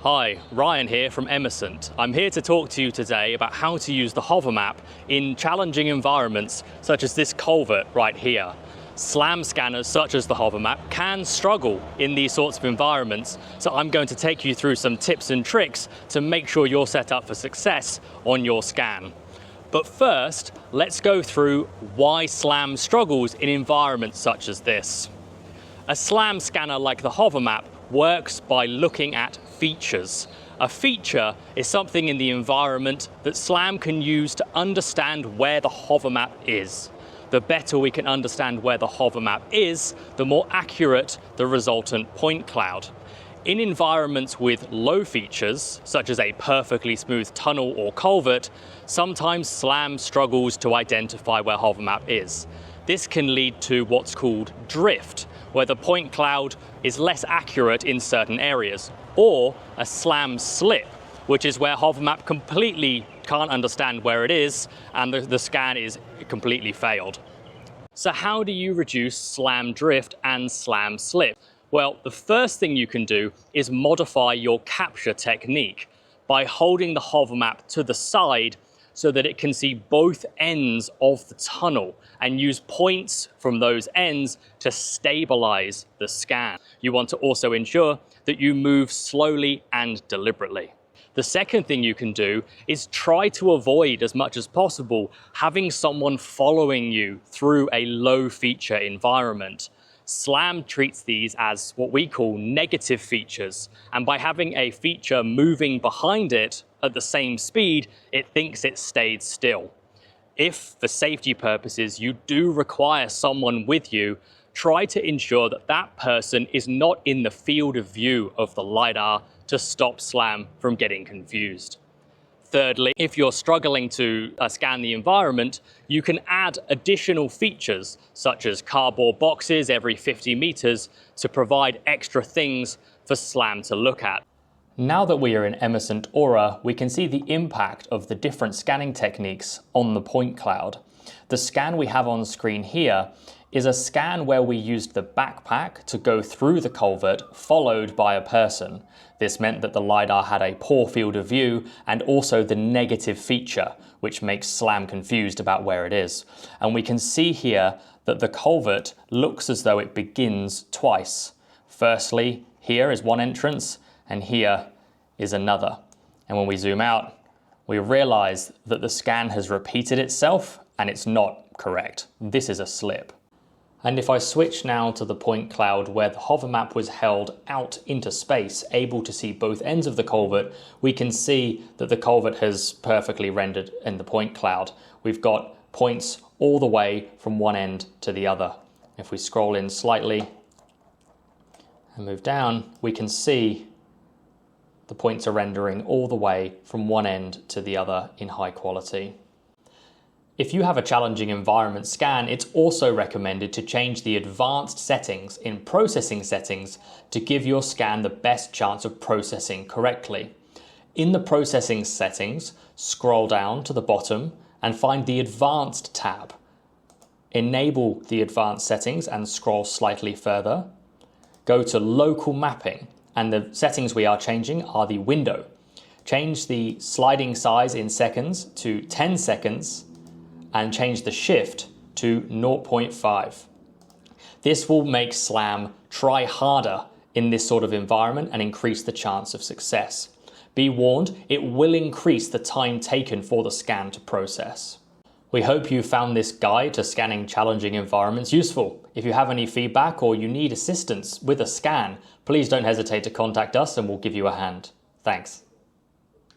Hi, Ryan here from Emerson. I'm here to talk to you today about how to use the hover map in challenging environments such as this culvert right here. SLAM scanners such as the hover map can struggle in these sorts of environments, so I'm going to take you through some tips and tricks to make sure you're set up for success on your scan. But first, let's go through why SLAM struggles in environments such as this. A SLAM scanner like the hover map works by looking at features. A feature is something in the environment that SLAM can use to understand where the hover map is. The better we can understand where the hover map is, the more accurate the resultant point cloud. In environments with low features, such as a perfectly smooth tunnel or culvert, sometimes SLAM struggles to identify where hover map is. This can lead to what's called drift, where the point cloud is less accurate in certain areas, or a SLAM slip, which is where hover map completely can't understand where it is and the scan is completely failed. So how do you reduce SLAM drift and SLAM slip? Well, the first thing you can do is modify your capture technique by holding the hover map to the side so that it can see both ends of the tunnel and use points from those ends to stabilize the scan. You want to also ensure that you move slowly and deliberately. The second thing you can do is try to avoid as much as possible having someone following you through a low feature environment. SLAM treats these as what we call negative features, and by having a feature moving behind it at the same speed, it thinks it stayed still. If, for safety purposes, you do require someone with you, try to ensure that that person is not in the field of view of the LiDAR to stop SLAM from getting confused. Thirdly, if you're struggling to scan the environment, you can add additional features such as cardboard boxes every 50 meters to provide extra things for SLAM to look at. Now that we are in Emerson Aura, we can see the impact of the different scanning techniques on the point cloud. The scan we have on screen here is a scan where we used the backpack to go through the culvert, followed by a person. This meant that the LiDAR had a poor field of view and also the negative feature, which makes SLAM confused about where it is. And we can see here that the culvert looks as though it begins twice. Firstly, here is one entrance, and here is another. And when we zoom out, we realize that the scan has repeated itself and it's not correct. This is a slip. And if I switch now to the point cloud where the hover map was held out into space, able to see both ends of the culvert, we can see that the culvert has perfectly rendered in the point cloud. We've got points all the way from one end to the other. If we scroll in slightly and move down, we can see the points are rendering all the way from one end to the other in high quality. If you have a challenging environment scan, it's also recommended to change the advanced settings in processing settings to give your scan the best chance of processing correctly. In the processing settings, scroll down to the bottom and find the Advanced tab. Enable the advanced settings and scroll slightly further. Go to Local Mapping, and the settings we are changing are the window. Change the sliding size in seconds to 10 seconds and change the shift to 0.5. This will make SLAM try harder in this sort of environment and increase the chance of success. Be warned, it will increase the time taken for the scan to process. We hope you found this guide to scanning challenging environments useful. If you have any feedback or you need assistance with a scan, please don't hesitate to contact us and we'll give you a hand. Thanks.